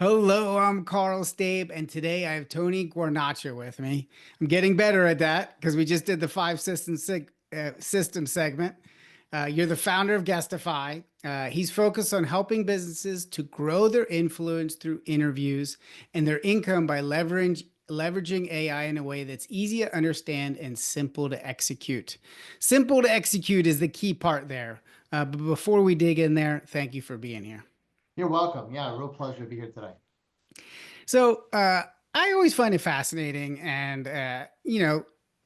Hello, I'm Carl Stabe, and today I have Tony Guarnaccia with me. I'm getting better at that because we just did the system segment. You're the founder of Guestify. He's focused on helping businesses to grow their influence through interviews and their income by leveraging AI in a way that's easy to understand and simple to execute. Simple to execute is the key part there. But before we dig in there, thank you for being here. You're welcome. Yeah, real pleasure to be here today. So I always find it fascinating and,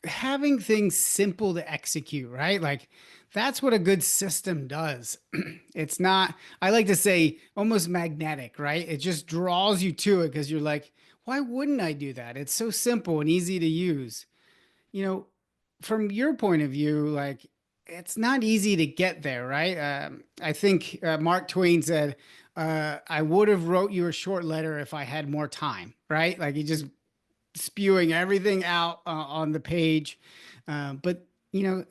having things simple to execute, right? Like that's what a good system does. It's not, I like to say, almost magnetic, right? It just draws you to it because you're like, why wouldn't I do that? It's so simple and easy to use. You know, from your point of view, like it's not easy to get there, right? I think Mark Twain said, "I would have wrote you a short letter if I had more time." Right? Like he just spewing everything out on the page. But you know,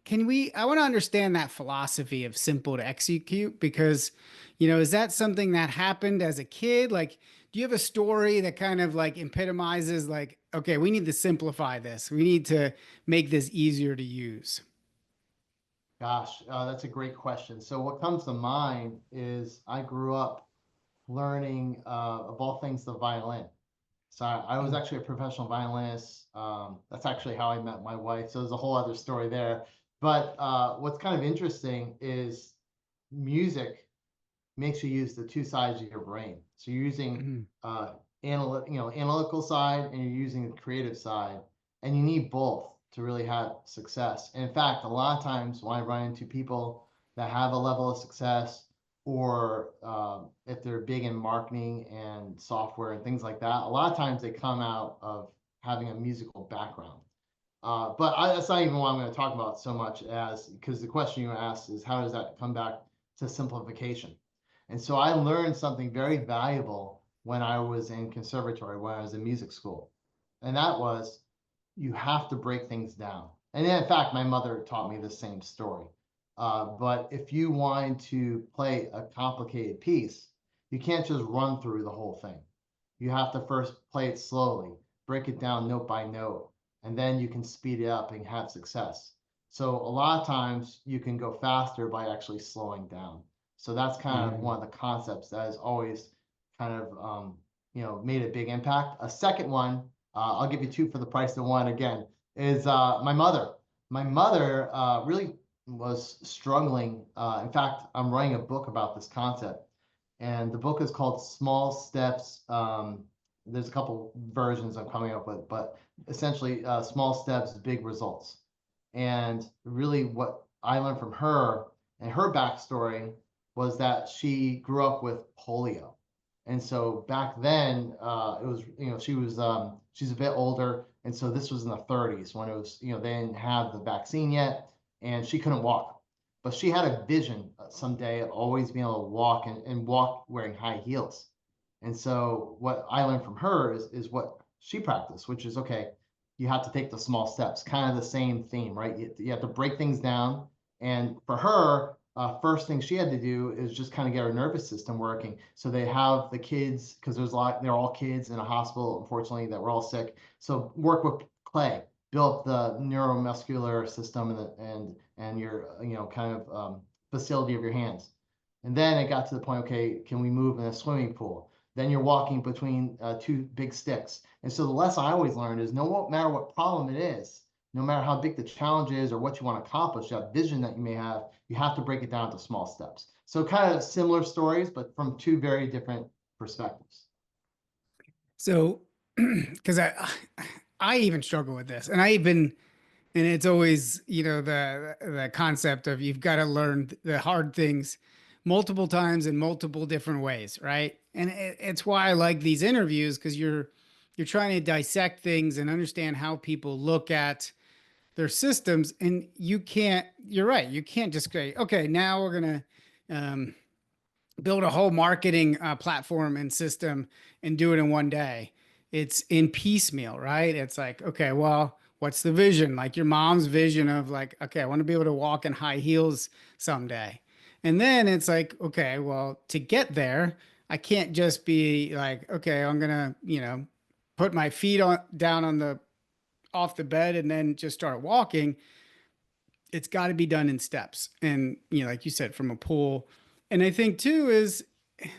can we? I want to understand that philosophy of simple to execute because, is that something that happened as a kid? Like, do you have a story that kind of like epitomizes, like, okay, we need to simplify this. We need to make this easier to use. Gosh, that's a great question. So what comes to mind is I grew up learning, of all things, the violin. So I was Mm. actually a professional violinist. That's actually how I met my wife. So there's a whole other story there. But what's kind of interesting is music makes you use the two sides of your brain. So you're using Mhm. analytical side, and you're using the creative side, and you need both to really have success. And in fact, a lot of times when I run into people that have a level of success, or if they're big in marketing and software and things like that, a lot of times they come out of having a musical background. That's not even what I'm going to talk about so much, as because the question you asked is how does that come back to simplification? And so I learned something very valuable when I was in conservatory, when I was in music school. And that was, you have to break things down. And in fact, my mother taught me the same story. But if you want to play a complicated piece, you can't just run through the whole thing. You have to first play it slowly, break it down note by note, and then you can speed it up and have success. So a lot of times you can go faster by actually slowing down. So that's kind of one Mhm. of the concepts that has always kind of made a big impact. A second one, I'll give you two for the price of one again, is my mother. My mother really was struggling. In fact, I'm writing a book about this concept, and the book is called Small Steps. There's a couple versions I'm coming up with, but essentially, small steps, big results. And really, what I learned from her and her backstory was that she grew up with polio. And so back then, it was, she's a bit older. And so this was in the 30s when it was, they didn't have the vaccine yet, and she couldn't walk. But she had a vision someday of always being able to walk, and walk wearing high heels. And so what I learned from her is what she practiced, which is okay, you have to take the small steps, kind of the same theme, right? You have to break things down. And for her, first thing she had to do is just kind of get her nervous system working. So they have the kids, because they're all kids in a hospital, unfortunately, that were all sick. So work with clay, build up the neuromuscular system, and your, kind of facility of your hands. And then it got to the point, okay, can we move in a swimming pool? Then you're walking between two big sticks. And so the lesson I always learned is, no matter what problem it is, no matter how big the challenge is or what you want to accomplish, that vision that you may have, you have to break it down to small steps. So kind of similar stories, but from two very different perspectives. So, because I even struggle with this, and and it's always, the concept of you've got to learn the hard things multiple times in multiple different ways, right? And it's why I like these interviews because you're trying to dissect things and understand how people look at their systems, and you're right, you can't just say, okay, now we're gonna um, build a whole marketing platform and system and do it in one day. It's in piecemeal, right? It's like, okay, well, what's the vision? Like your mom's vision of like, okay, I want to be able to walk in high heels someday. And then it's like, okay, well, to get there, I can't just be like, okay, I'm gonna, put my feet on down on the off the bed and then just start walking. It's got to be done in steps. And, like you said, from a pool. And I think too is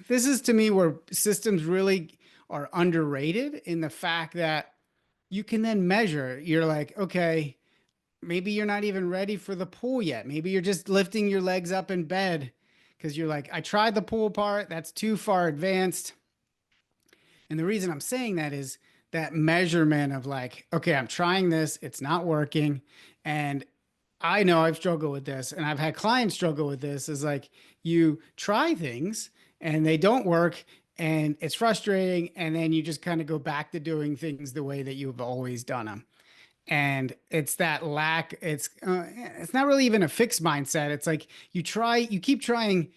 this is to me where systems really are underrated in the fact that you can then measure. You're like, okay, maybe you're not even ready for the pool yet. Maybe you're just lifting your legs up in bed because you're like, I tried the pool part, that's too far advanced. And the reason I'm saying that is that measurement of like, okay, I'm trying this, it's not working. And I know I've struggled with this and I've had clients struggle with this is like you try things and they don't work and it's frustrating. And then you just kind of go back to doing things the way that you've always done them. And it's that lack, it's not really even a fixed mindset. It's like you keep trying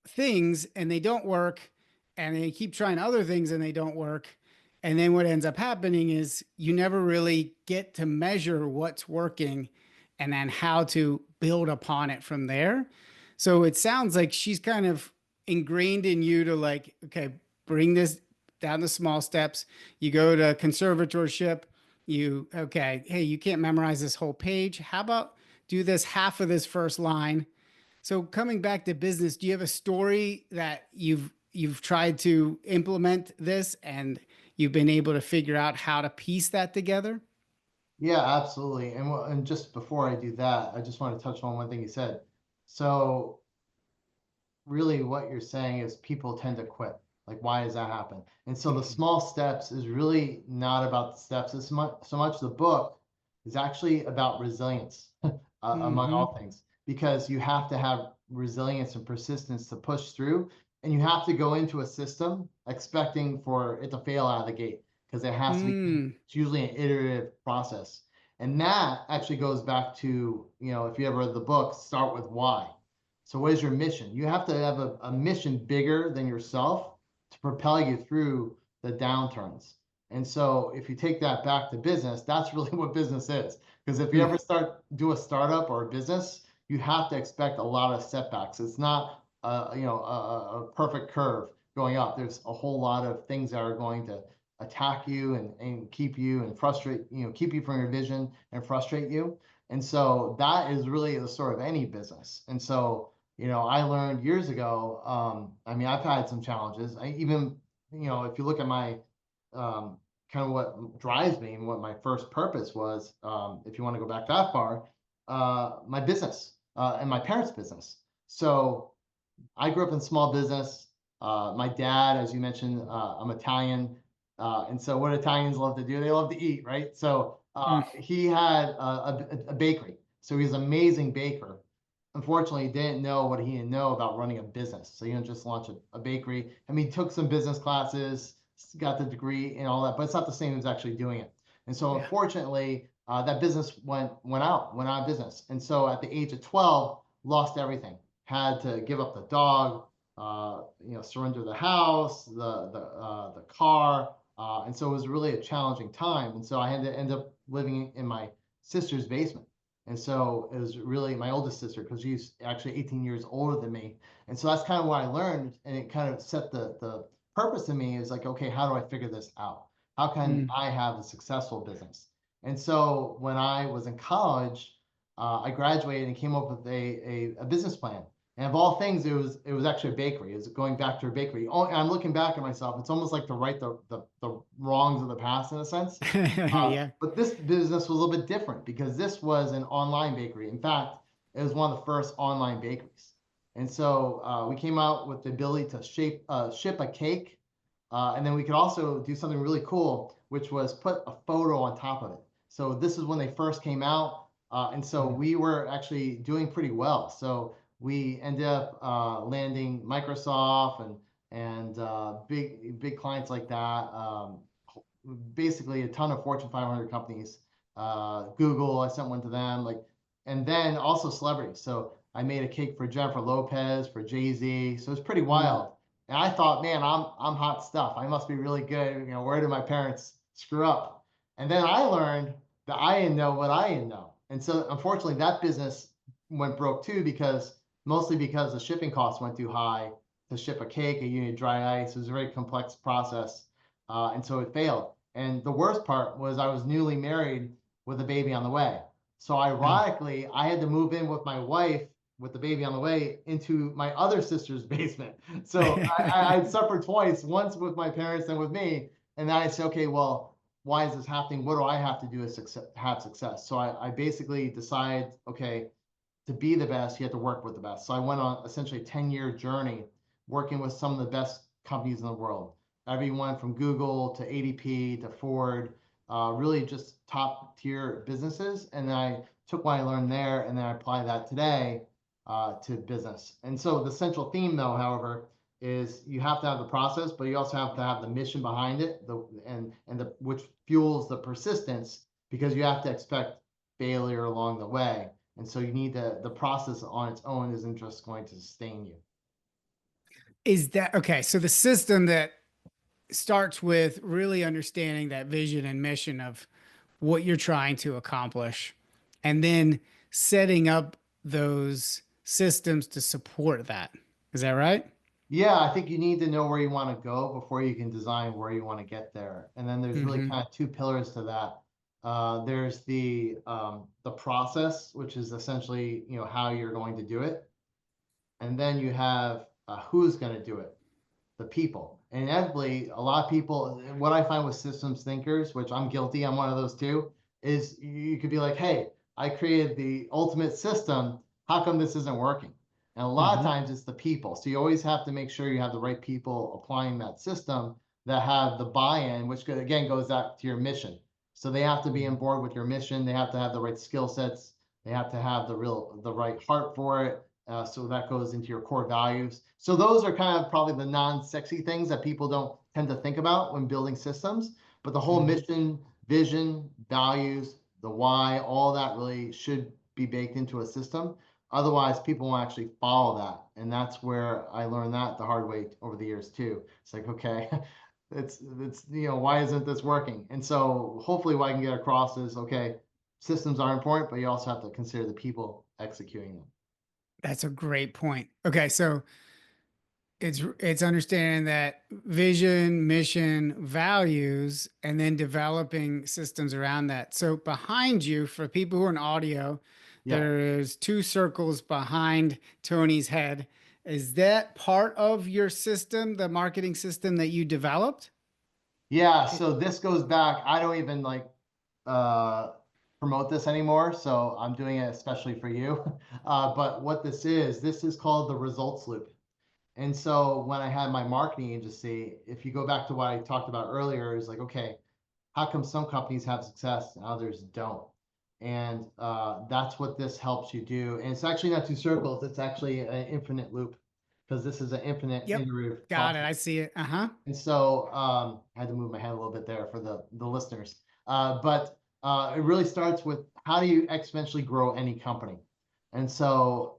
things and they don't work, and they keep trying other things and they don't work. And then what ends up happening is you never really get to measure what's working and then how to build upon it from there. So it sounds like she's kind of ingrained in you to like, okay, bring this down the small steps. You go to conservatorship, okay, hey, you can't memorize this whole page. How about do this half of this first line? So coming back to business, do you have a story that you've tried to implement this and you've been able to figure out how to piece that together? Yeah, absolutely. And just before I do that, I just want to touch on one thing you said. So really what you're saying is people tend to quit. Like, why does that happen? And so the Mm, small steps is really not about the steps as much. So much the book is actually about resilience, among mm-hmm, all things, because you have to have resilience and persistence to push through, and you have to go into a system expecting for it to fail out of the gate because it has to be. mm, It's usually an iterative process, and that actually goes back to, if you ever read the book, start with why. So what is your mission? You have to have a mission bigger than yourself to propel you through the downturns. And so if you take that back to business, that's really what business is. Because if you mm, ever do a startup or a business, you have to expect a lot of setbacks. It's not a perfect curve going up. There's a whole lot of things that are going to attack you and keep you and frustrate, keep you from your vision and frustrate you. And so that is really the story of any business. And so I learned years ago. I mean, I've had some challenges. I even, if you look at my kind of what drives me and what my first purpose was, if you want to go back that far, my business and my parents' business. So I grew up in small business. My dad, as you mentioned, I'm Italian. And so what Italians love to do, they love to eat, right? So mm. he had a bakery. So he was an amazing baker. Unfortunately, he didn't know what he didn't know about running a business. So he didn't just launch a bakery. I mean, he took some business classes, got the degree and all that, but it's not the same as actually doing it. And so Yeah. unfortunately, that business went out of business. And so at the age of 12, lost everything. Had to give up the dog, surrender the house, the car, and so it was really a challenging time. And so I had to end up living in my sister's basement. And so it was really my oldest sister because she's actually 18 years older than me. And so that's kind of what I learned, and it kind of set the purpose in me is like, okay, how do I figure this out? How can Mm, I have a successful business? And so when I was in college, I graduated and came up with a business plan. And of all things, it was actually a bakery. It was going back to a bakery. Oh, and I'm looking back at myself. It's almost like to right the wrongs of the past in a sense. yeah. But this business was a little bit different because this was an online bakery. In fact, it was one of the first online bakeries. And so we came out with the ability to ship a cake. And then we could also do something really cool, which was put a photo on top of it. So this is when they first came out. And so Mm, we were actually doing pretty well. So we ended up landing Microsoft and big clients like that. Basically a ton of Fortune 500 companies. Google, I sent one to them, and then also celebrities. So I made a cake for Jennifer Lopez, for Jay-Z. So it's pretty mm. wild. And I thought, man, I'm hot stuff. I must be really good. Where did my parents screw up? And then I learned that I didn't know what I didn't know. And so unfortunately that business went broke too, because mostly because the shipping costs went too high. to ship a cake, you need dry ice. It was a very complex process. And so it failed. And the worst part was I was newly married with a baby on the way. So Mm. ironically, I had to move in with my wife with the baby on the way into my other sister's basement. So I'd suffered twice, once with my parents and with me. And then I said, okay, well, why is this happening? What do I have to do to have success? So I basically decided, okay, to be the best, you have to work with the best. So I went on essentially a 10-year journey working with some of the best companies in the world. Everyone from Google to ADP to Ford, really just top tier businesses. And then I took what I learned there and then I apply that today to business. And so the central theme though, however, is you have to have the process, but you also have to have the mission behind it, which fuels the persistence, because you have to expect failure along the way. And so you need the process on its own isn't just going to sustain you. Is that okay? So the system that starts with really understanding that vision and mission of what you're trying to accomplish, and then setting up those systems to support that. Is that right? Yeah, I think you need to know where you want to go before you can design where you want to get there. And then there's really Hmm. kind of two pillars to that. There's the process, which is essentially how you're going to do it, and then you have who's going to do it, the people. And inevitably, a lot of people, what I find with systems thinkers, which I'm guilty, I'm one of those too, is you could be like, hey, I created the ultimate system. How come this isn't working? And a lot of Hmm. times it's the people. So you always have to make sure you have the right people applying that system that have the buy-in, which again goes out to your mission. So they have to be on board with your mission. They have to have the right skill sets. They have to have the right heart for it. So that goes into your core values. So those are kind of probably the non-sexy things that people don't tend to think about when building systems. But the whole Hmm. mission, vision, values, the why, all that really should be baked into a system. Otherwise, people won't actually follow that. And that's where I learned that the hard way over the years too. It's like, okay, it's why isn't this working? And so hopefully what I can get across is, okay, systems are important, but you also have to consider the people executing them. That's a great point. Okay, so it's understanding that vision, mission, values, and then developing systems around that. So behind you, for people who are in audio, Yeah. there's two circles behind Tony's head. Is that part of your system, the marketing system that you developed? Yeah, so this goes back. I don't even like uh promote this anymore, so I'm doing it especially for you. But what this is called the results loop. And so when I had my marketing agency, if you go back to what I talked about earlier, is like, okay, how come some companies have success and others don't? And that's what this helps you do. And it's actually not two circles, it's actually an infinite loop, because this is an infinite Yep. iterative Got it. process. I see it. Uh-huh. And so I had to move my head a little bit there for the listeners. But it really starts with how do you exponentially grow any company? And so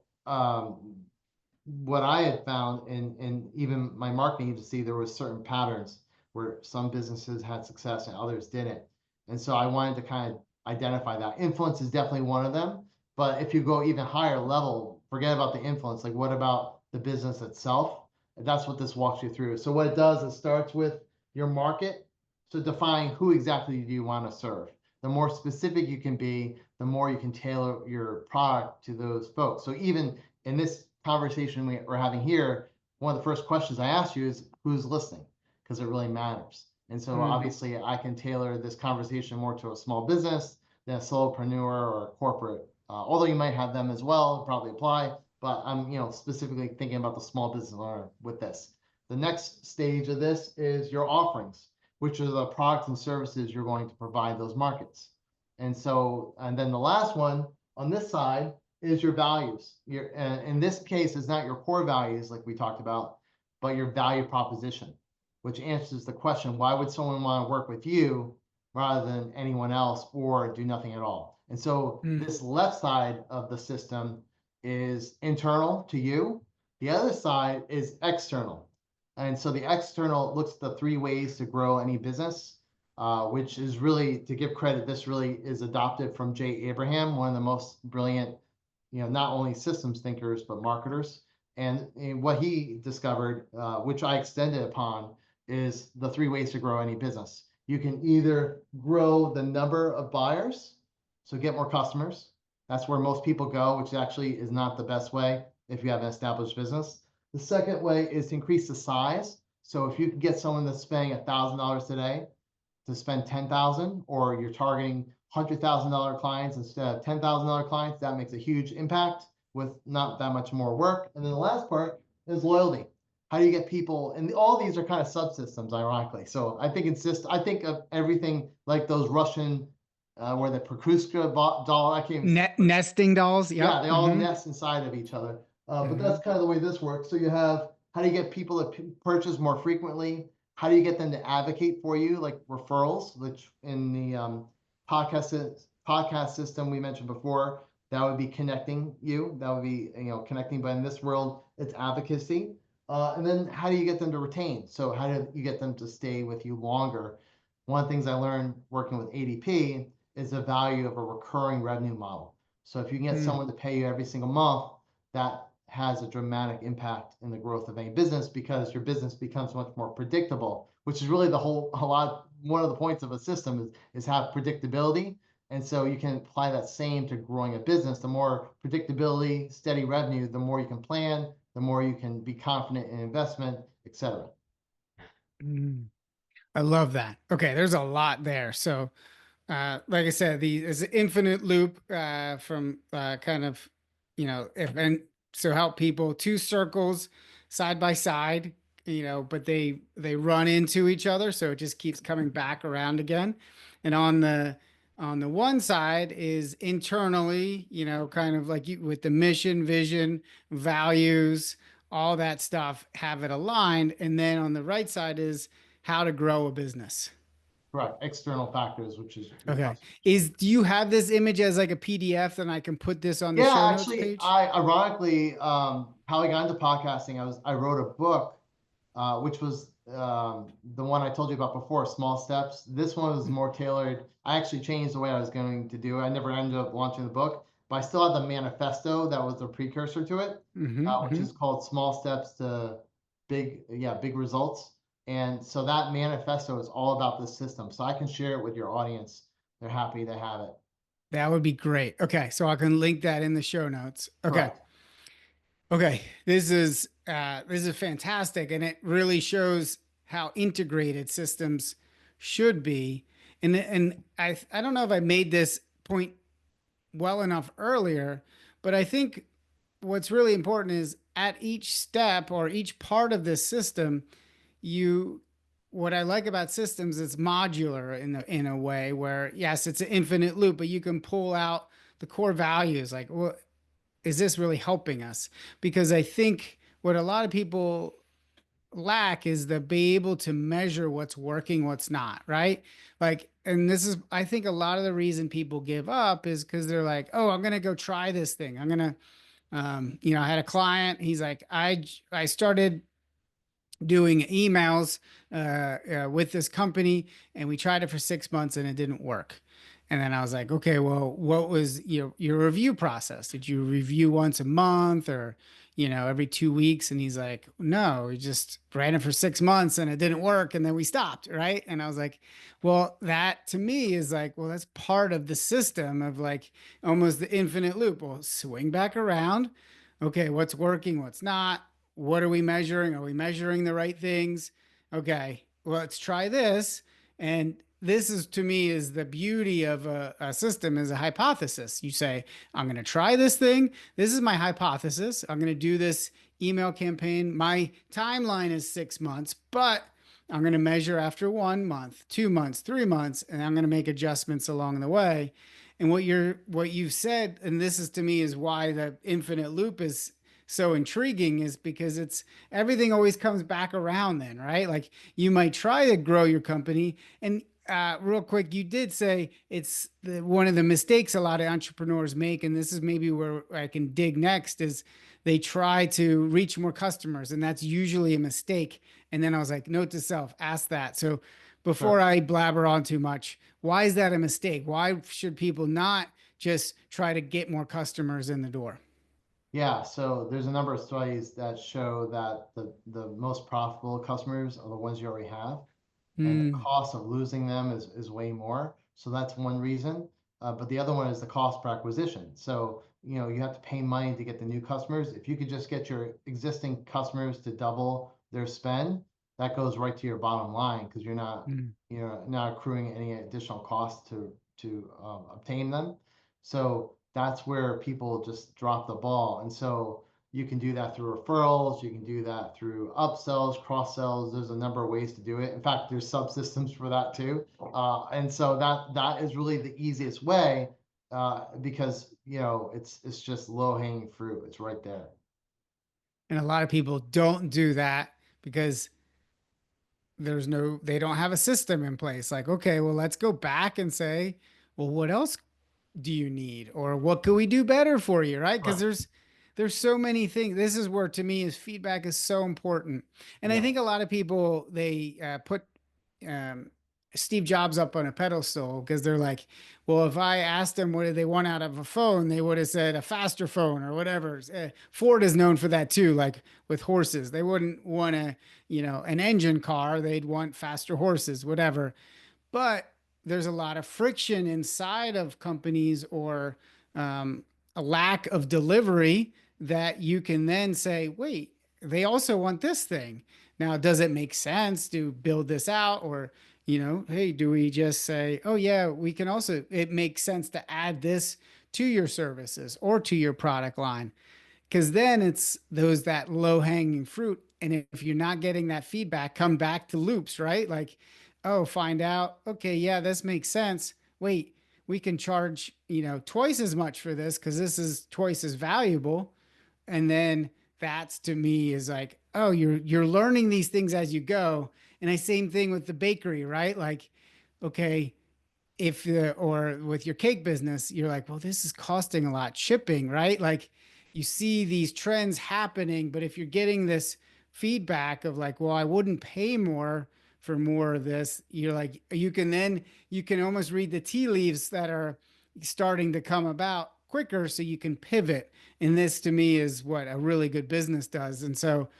what I had found in even my marketing agency, there was certain patterns where some businesses had success and others didn't. And so I wanted to kind of identify that. Influence is definitely one of them. But if you go even higher level, forget about the influence. Like, what about the business itself? That's what this walks you through. So what it does, it starts with your market. So define who exactly do you want to serve. The more specific you can be, the more you can tailor your product to those folks. So even in this conversation we're having here, one of the first questions I ask you is who's listening, because it really matters. And so Mm. obviously I can tailor this conversation more to a small business than a solopreneur or a corporate. Although you might have them as well, probably apply, but I'm specifically thinking about the small business owner with this. The next stage of this is your offerings, which are the products and services you're going to provide those markets. And then the last one on this side is your values. In this case, it's not your core values like we talked about, but your value proposition, which answers the question, why would someone want to work with you rather than anyone else or do nothing at all? And so Mm. this left side of the system is internal to you. The other side is external. And so the external looks at the three ways to grow any business, which is really, to give credit, this really is adopted from Jay Abraham, one of the most brilliant, not only systems thinkers, but marketers. And what he discovered, which I extended upon, is the three ways to grow any business. You can either grow the number of buyers, so get more customers. That's where most people go, which actually is not the best way if you have an established business. The second way is to increase the size. So if you can get someone that's spending $1,000 today to spend 10,000, or you're targeting $100,000 clients instead of $10,000 clients, that makes a huge impact with not that much more work. And then the last part is loyalty. How do you get people? And all these are kind of subsystems, ironically. So I think of everything like those Russian, where the Prokruska doll, I can't even. Nesting dolls. Yeah, Yep. they all nest inside of each other. But that's kind of the way this works. So you have, how do you get people to purchase more frequently? How do you get them to advocate for you, like referrals, which in the podcast system we mentioned before, that would be connecting you. That would be, connecting. But in this world, it's advocacy. And then how do you get them to retain? So how do you get them to stay with you longer? One of the things I learned working with ADP is the value of a recurring revenue model. So if you can get someone to pay you every single month, that has a dramatic impact in the growth of any business, because your business becomes much more predictable, which is really one of the points of a system is have predictability. And so you can apply that same to growing a business. The more predictability, steady revenue, the more you can plan, the more you can be confident in investment, etc. I love that. Okay, there's a lot there. So, like I said, is an infinite loop from kind of, if and so help people two circles side by side, but they run into each other, so it just keeps coming back around again. And on the one side is internally, kind of like you with the mission, vision, values, all that stuff, have it aligned. And then on the right side is how to grow a business. Right, external factors, which is your Okay. customers. Do you have this image as like a PDF, then I can put this on the Yeah, show notes actually, page? I ironically, how I got into podcasting, I wrote a book, which was the one I told you about before, Small Steps. This one was more tailored. I actually changed the way I was going to do it. I never ended up launching the book, but I still had the manifesto that was the precursor to it, which is called Small Steps to Big Results. And so that manifesto is all about this system. So I can share it with your audience. They're happy to have it. That would be great. Okay, so I can link that in the show notes. Okay. Correct. Okay. This is fantastic, and it really shows how integrated systems should be. And I don't know if I made this point well enough earlier, but I think what's really important is at each step or each part of this system, you what I like about systems is modular in a way where yes, it's an infinite loop, but you can pull out the core values like, well, is this really helping us? Because I think what a lot of people lack is to be able to measure what's working, what's not, right? Like, and this is, I think a lot of the reason people give up is because they're like, oh, I'm going to go try this thing. I had a client, he's like, I started doing emails with this company, and we tried it for 6 months and it didn't work. And then I was like, okay, well, what was your review process? Did you review once a month or, every 2 weeks? And he's like, no, we just ran it for 6 months and it didn't work. And then we stopped. Right. And I was like, well, that to me is like, well, that's part of the system of like almost the infinite loop. Well, swing back around. Okay, what's working, what's not? What are we measuring? Are we measuring the right things? Okay, well, let's try this. And this is to me is the beauty of a system is a hypothesis. You say, I'm going to try this thing. This is my hypothesis. I'm going to do this email campaign. My timeline is 6 months, but I'm going to measure after 1 month, 2 months, 3 months, and I'm going to make adjustments along the way. And what you've said, and this is to me is why the infinite loop is so intriguing, is because it's everything always comes back around then, right? Like you might try to grow your company and real quick, you did say it's one of the mistakes a lot of entrepreneurs make, and this is maybe where I can dig next, is they try to reach more customers, and that's usually a mistake. And then I was like, note to self, ask that. So before Sure. I blabber on too much, why is that a mistake? Why should people not just try to get more customers in the door? Yeah, so there's a number of studies that show that the most profitable customers are the ones you already have, and the Hmm. cost of losing them is way more. So that's one reason. But the other one is the cost per acquisition. So, you have to pay money to get the new customers. If you could just get your existing customers to double their spend, that goes right to your bottom line because Hmm. you're not accruing any additional cost to obtain them. So that's where people just drop the ball. And so you can do that through referrals. You can do that through upsells, cross sells. There's a number of ways to do it. In fact, there's subsystems for that too. And so that is really the easiest way because it's just low hanging fruit. It's right there. And a lot of people don't do that because they don't have a system in place. Like, okay, well, let's go back and say, well, what else do you need, or what could we do better for you, right? Because Right. there's so many things. This is where, to me, is feedback is so important. And I Yeah. think a lot of people, they put um, Steve Jobs up on a pedestal because they're like, well, if I asked them what did they want out of a phone, they would have said a faster phone or whatever. Ford is known for that too, like with horses. They wouldn't want an engine car. They'd want faster horses, whatever. But there's a lot of friction inside of companies, or a lack of delivery, that you can then say, wait, they also want this thing. Now, does it make sense to build this out? Or, hey, do we just say, oh, yeah, we can also, it makes sense to add this to your services or to your product line? Because then it's those that low hanging fruit. And if you're not getting that feedback, come back to loops, right? Like, oh, find out, okay, yeah, this makes sense. Wait, we can charge, twice as much for this because this is twice as valuable. And then that's, to me, is like, oh, you're learning these things as you go. And I same thing with the bakery, right? Like, okay, if or with your cake business, you're like, well, this is costing a lot shipping, right? Like, you see these trends happening, but if you're getting this feedback of like, well, I wouldn't pay more for more of this, you're like, you can almost read the tea leaves that are starting to come about quicker so you can pivot. And this, to me, is what a really good business does. And so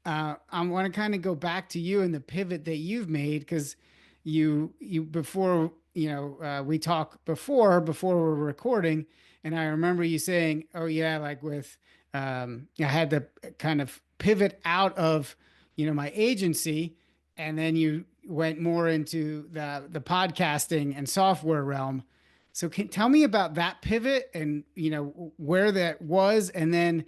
I want to kind of go back to you and the pivot that you've made, because you before we talked before we're recording, and I remember you saying, oh yeah, like with I had to kind of pivot out of my agency, and then you went more into the podcasting and software realm. So tell me about that pivot, and where that was, and then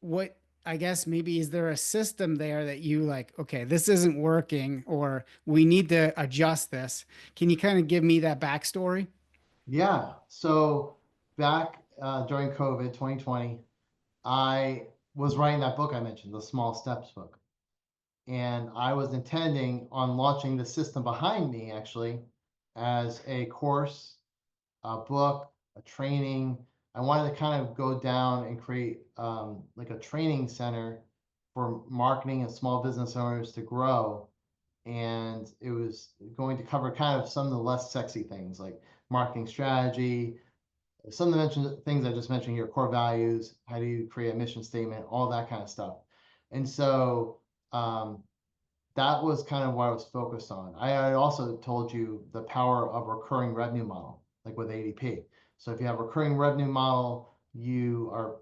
what, I guess, maybe is there a system there that you like, okay, this isn't working, or we need to adjust this? Can you kind of give me that backstory? Yeah. So back during COVID 2020, I was writing that book I mentioned, the Small Steps book. And I was intending on launching the system behind me actually as a course, a book, a training. I wanted to kind of go down and create like a training center for marketing and small business owners to grow. And it was going to cover kind of some of the less sexy things like marketing strategy, some of the things I just mentioned here, core values, how do you create a mission statement, all that kind of stuff. And so um, that was kind of what I was focused on. I also told you the power of recurring revenue model, like with ADP. So if you have a recurring revenue model, you are,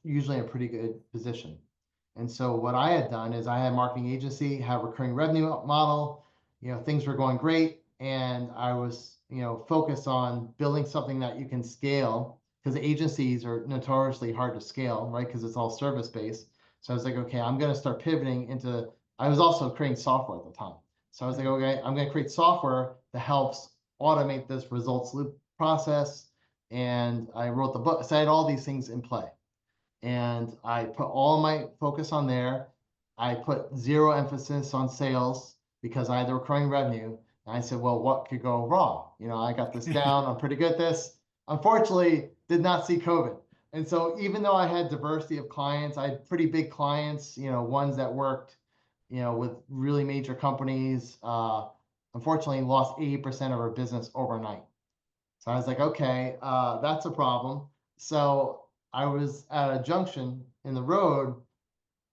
usually in a pretty good position. And so what I had done is I had a marketing agency, have a recurring revenue model, things were going great. And I was, focused on building something that you can scale because agencies are notoriously hard to scale, right? Because it's all service based. So I was like, okay, I'm going to start pivoting into I was also creating software at the time. So I was like, Mm. okay, I'm going to create software that helps automate this results loop process. And I wrote the book. So I had all these things in play. And I put all my focus on there. I put zero emphasis on sales because I had the recurring revenue. And I said, well, what could go wrong? I got this down. I'm pretty good at this. Unfortunately, did not see COVID. And so even though I had diversity of clients, I had pretty big clients, ones that worked, with really major companies. Unfortunately, lost 80% of our business overnight. So I was like, okay, that's a problem. So I was at a junction in the road.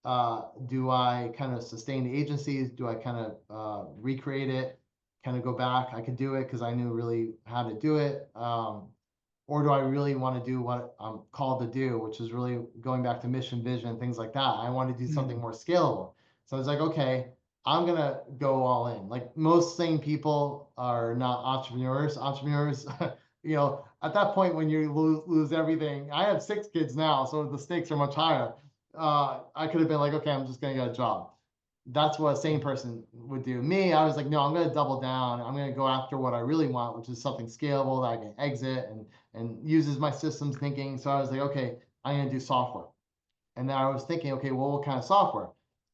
Do I kind of sustain the agencies? Do I kind of recreate it, kind of go back? I could do it because I knew really how to do it. Or do I really want to do what I'm called to do, which is really going back to mission, vision, things like that. I want to do something Mm, more scalable. So I was like, okay, I'm gonna go all in. Like most sane people are not entrepreneurs. Entrepreneurs, at that point when you lose everything, I have 6 kids now, so the stakes are much higher. I could have been like, okay, I'm just gonna get a job. That's what a sane person would do. Me, I was like, no, I'm gonna double down. I'm gonna go after what I really want, which is something scalable that I can exit and uses my systems thinking. So I was like, okay, I'm gonna do software. And then I was thinking, okay, well, what kind of software?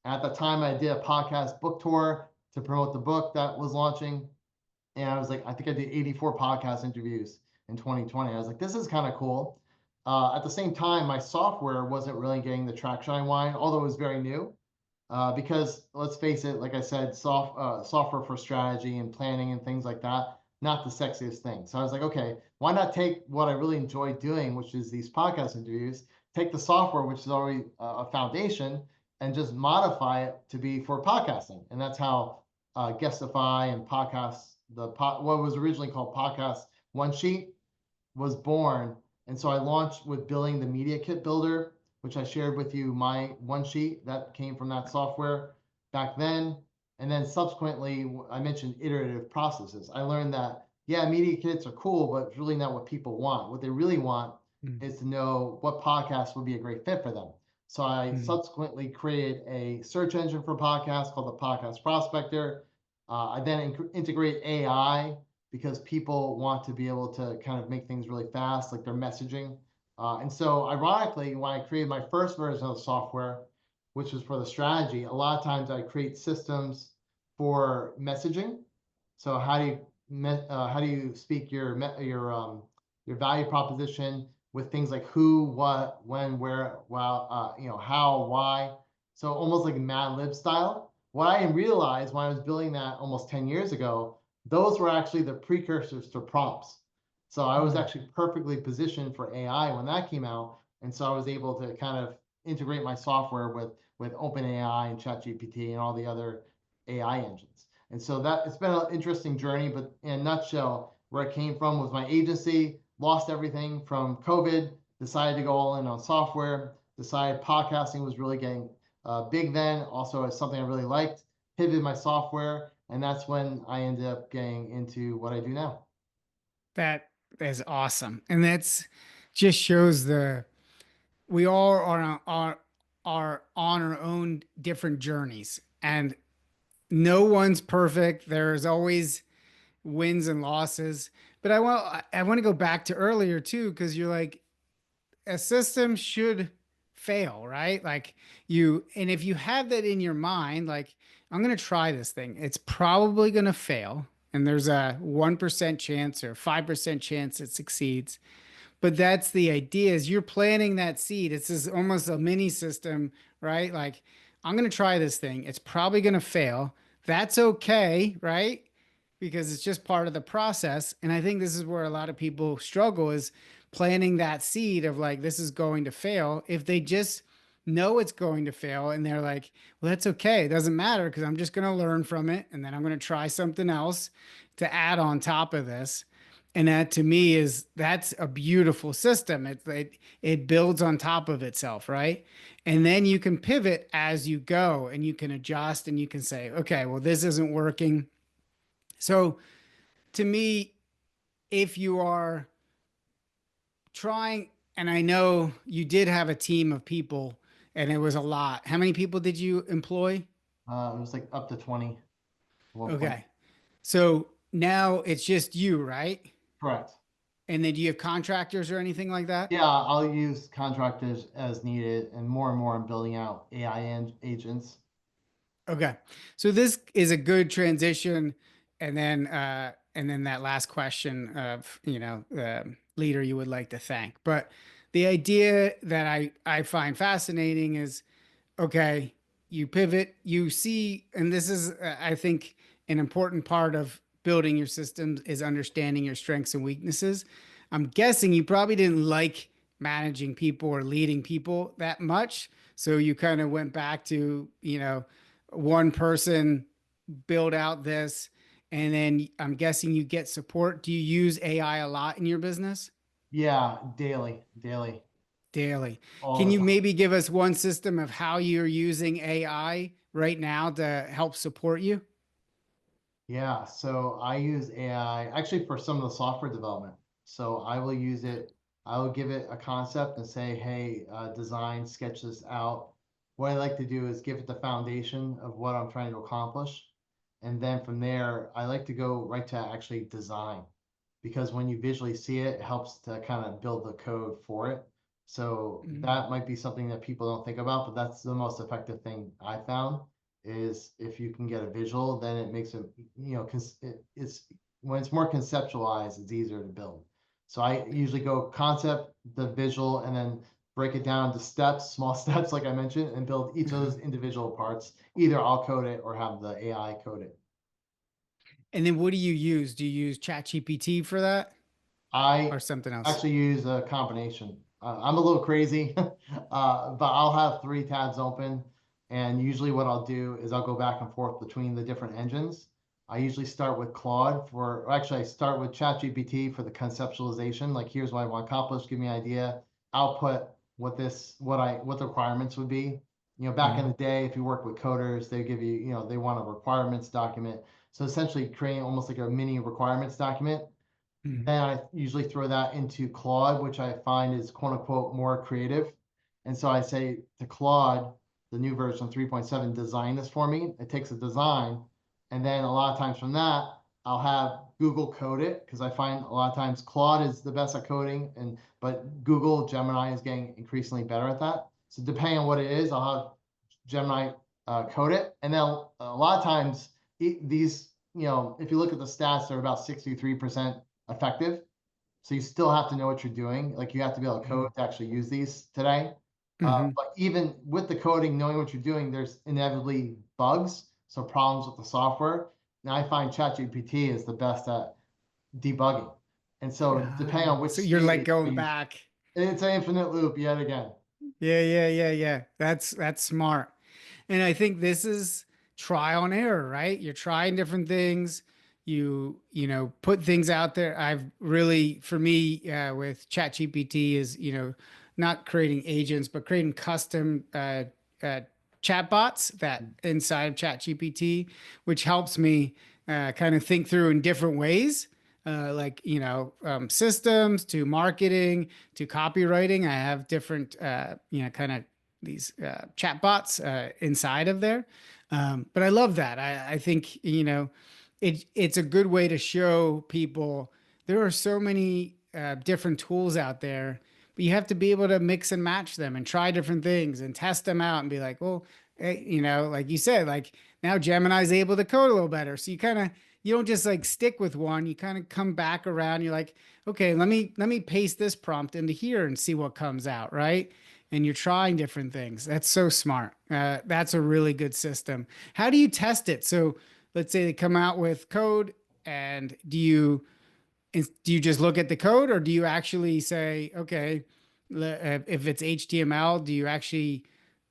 At the time, I did a podcast book tour to promote the book that was launching. And I was like, I think I did 84 podcast interviews in 2020. I was like, this is kind of cool. At the same time, my software wasn't really getting the traction I wanted, although it was very new. Because let's face it, like I said, software for strategy and planning and things like that, not the sexiest thing. So I was like, okay, why not take what I really enjoy doing, which is these podcast interviews, take the software, which is already a foundation, and just modify it to be for podcasting. And that's how Guestify and podcasts, what was originally called Podcast One Sheet, was born. And so I launched with building the media kit builder, which I shared with you my one sheet that came from that software back then. And then subsequently, I mentioned iterative processes. I learned that, yeah, media kits are cool, but it's really not what people want. What they really want mm, is to know what podcast would be a great fit for them. So I mm. subsequently created a search engine for podcasts called the Podcast Prospector. I then integrate AI because people want to be able to kind of make things really fast, like their messaging. And so, ironically, when I created my first version of the software, which was for the strategy, a lot of times I create systems for messaging. So how do you speak your value proposition with things like who, what, when, where, well, how, why. So almost like Mad Lib style. What I realized when I was building that almost 10 years ago, those were actually the precursors to prompts. So I was Mm. actually perfectly positioned for AI when that came out. And so I was able to kind of integrate my software with OpenAI and ChatGPT and all the other AI engines. And so that it's been an interesting journey, but in a nutshell, where I came from was my agency, lost everything from COVID, decided to go all in on software, decided podcasting was really getting big then, also as something I really liked, pivoted my software, and that's when I ended up getting into what I do now. That is awesome. And that's just shows we all are on our own different journeys, and no one's perfect. There's always wins and losses. But I want to go back to earlier too, because you're like, a system should fail, right? Like and if you have that in your mind, like, I'm going to try this thing, it's probably going to fail. And there's a 1% chance or 5% chance it succeeds. But that's the idea, is you're planting that seed. It's this almost a mini system, right? Like, I'm going to try this thing. It's probably going to fail. That's okay, right? Because it's just part of the process. And I think this is where a lot of people struggle, is planting that seed of like, this is going to fail. If they just know it's going to fail and they're like, well, that's okay. It doesn't matter because I'm just going to learn from it. And then I'm going to try something else to add on top of this. And that to me that's a beautiful system. It builds on top of itself, right? And then you can pivot as you go and you can adjust and you can say, okay, well, this isn't working. So to me, if you are trying, and I know you did have a team of people and it was a lot. How many people did you employ? It was like up to 20 at one point. Okay. So now it's just you, right? Correct. And then do you have contractors or anything like that? Yeah, I'll use contractors as needed, and more I'm building out AI agents. Okay. So this is a good transition. And then that last question of, leader you would like to thank. But the idea that I find fascinating is, okay, you pivot, you see, and this is, I think, an important part of building your systems is understanding your strengths and weaknesses. I'm guessing you probably didn't like managing people or leading people that much. So you kind of went back to, one person build out this, and then I'm guessing you get support. Do you use AI a lot in your business? Yeah, daily, Daily. all Can the you time. maybe give us one system of how you're using AI right now to help support you? Yeah, so I use AI actually for some of the software development. So I will use it, I will give it a concept and say, hey, design, sketch this out. What I like to do is give it the foundation of what I'm trying to accomplish. And then from there, I like to go right to actually design because when you visually see it, it helps to kind of build the code for it. So Mhm. that might be something that people don't think about, but that's the most effective thing I found is if you can get a visual, then it makes it, it's when it's more conceptualized, it's easier to build. So I usually go concept, the visual, and then break it down to steps, small steps, like I mentioned, and build each of those Mhm. individual parts. Either I'll code it or have the AI code it. And then what do you use? Do you use ChatGPT for that I or something else? actually use a combination. I'm a little crazy, but I'll have three tabs open. And usually what I'll do is I'll go back and forth between the different engines. I usually start with Claude or actually I start with ChatGPT for the conceptualization. Like here's what I want to accomplish, give me an idea, output what the requirements would be. Back in Mhm. the day, if you work with coders, they give you, they want a requirements document. So essentially creating almost like a mini requirements document. Mhm. Then I usually throw that into Claude, which I find is quote unquote more creative. And so I say to Claude, the new version 3.7, design this for me. It takes a design. And then a lot of times from that, I'll have Google code it because I find a lot of times Claude is the best at coding, but Google Gemini is getting increasingly better at that. So depending on what it is, I'll have Gemini code it. And then a lot of times these, if you look at the stats, they're about 63% effective. So you still have to know what you're doing. Like you have to be able to code Mhm. to actually use these today. Mhm. But even with the coding, knowing what you're doing, there's inevitably bugs, so problems with the software. Now I find ChatGPT is the best at debugging. And so depending on which So you're like stage, going back. it's an infinite loop yet again. Yeah, yeah, yeah, yeah. That's smart. And I think this is trial and error, right? You're trying different things. Put things out there. I've really, for me, with ChatGPT is, not creating agents, but creating custom uh, chatbots that inside of ChatGPT, which helps me kind of think through in different ways. Like systems to marketing to copywriting. I have different kind of these chatbots inside of there. But I love that. I think it's a good way to show people there are so many different tools out there, but you have to be able to mix and match them and try different things and test them out and be like, well, hey, like you said, like now Gemini's able to code a little better. So you don't just like stick with one. You kind of come back around. You're like, okay, let me paste this prompt into here and see what comes out, right? And you're trying different things. That's so smart. That's a really good system. How do you test it? So let's say they come out with code, and do you just look at the code, or do you actually say, okay, if it's HTML, do you actually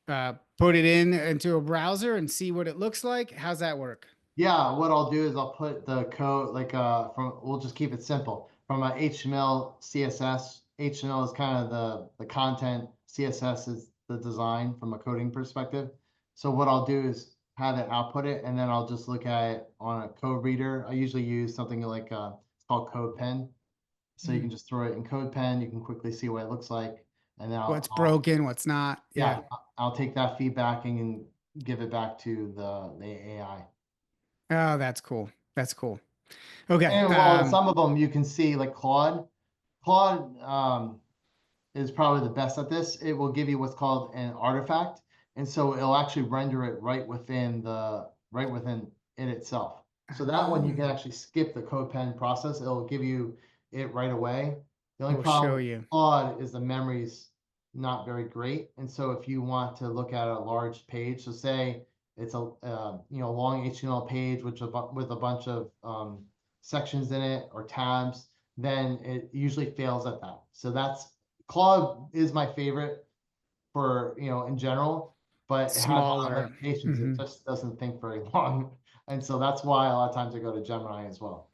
put it into a browser and see what it looks like? How's that work? Yeah, what I'll do is I'll put the code like we'll just keep it simple. From a HTML, CSS. HTML is kind of the content, CSS is the design from a coding perspective. So what I'll do is have it output it and then I'll just look at it on a code reader. I usually use something like it's called CodePen. So you can Mm. just throw it in CodePen, you can quickly see what it looks like. And then What's broken, what's not? yeah, Yeah. I'll take that feedback and give it back to the AI. Oh, that's cool. That's cool. Okay. And well, some of them you can see like Claude. Claude is probably the best at this. It will give you what's called an artifact, and so it'll actually render it right within it itself. So that one you can actually skip the code pen process. It'll give you it right away. The only We'll problem show with you. Claude is the memory's not very great, and so if you want to look at a large page, so say it's a long HTML page with a bunch of sections in it or tabs, then it usually fails at that. So that's Claude is my favorite for, in general, but it has a lot of Smaller. limitations. It Hmm. just doesn't think very long. And so that's why a lot of times I go to Gemini as well.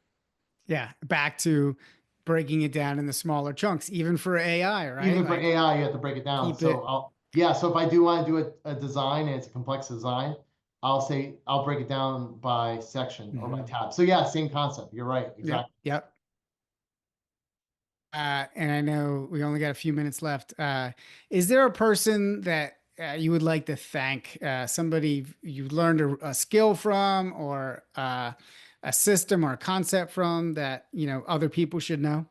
Yeah. Back to breaking it down in the smaller chunks, even for AI, right? Even for Like AI, you have to break it down. keep So it. yeah, so if I do want to do a design and it's a complex design, I'll break it down by section or by Mhm. tab. So yeah, same concept. You're right. Yep. Exactly. Yep. And I know we only got a few minutes left. Is there a person that you would like to thank? Somebody you learned a skill from, or a system or a concept from that other people should know?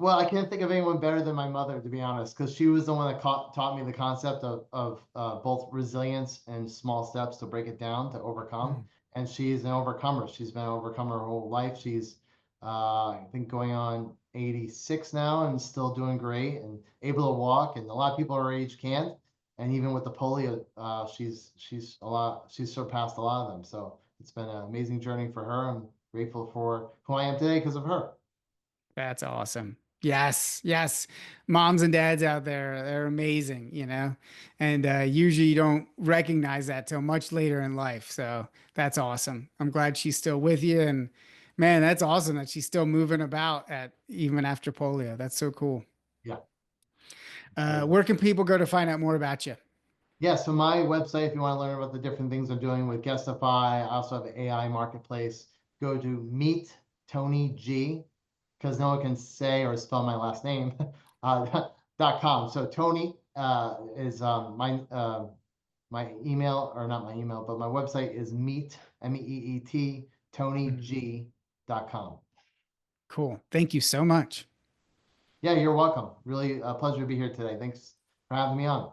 Well, I can't think of anyone better than my mother, to be honest, because she was the one that taught me the concept of both resilience and small steps to break it down to overcome. Mm. And she's an overcomer. She's been an overcomer her whole life. She's, I think, going on 86 now and still doing great and able to walk. And a lot of people her age can't. And even with the polio, she's surpassed a lot of them. So it's been an amazing journey for her. I'm grateful for who I am today because of her. That's awesome. Yes, yes. Moms and dads out there, they're amazing, and usually you don't recognize that till much later in life. So that's awesome. I'm glad she's still with you. And man, that's awesome that she's still moving about at even after polio. That's so cool. Yeah. Where can people go to find out more about you? Yeah, so my website, if you want to learn about the different things I'm doing with Guestify, I also have an AI marketplace. Go to Meet Tony G, because no one can say or spell my last name, .com. So Tony is my email, or not my email, but my website is MEET, Mhm. TonyG.com. Cool. Thank you so much. Yeah, you're welcome. Really a pleasure to be here today. Thanks for having me on.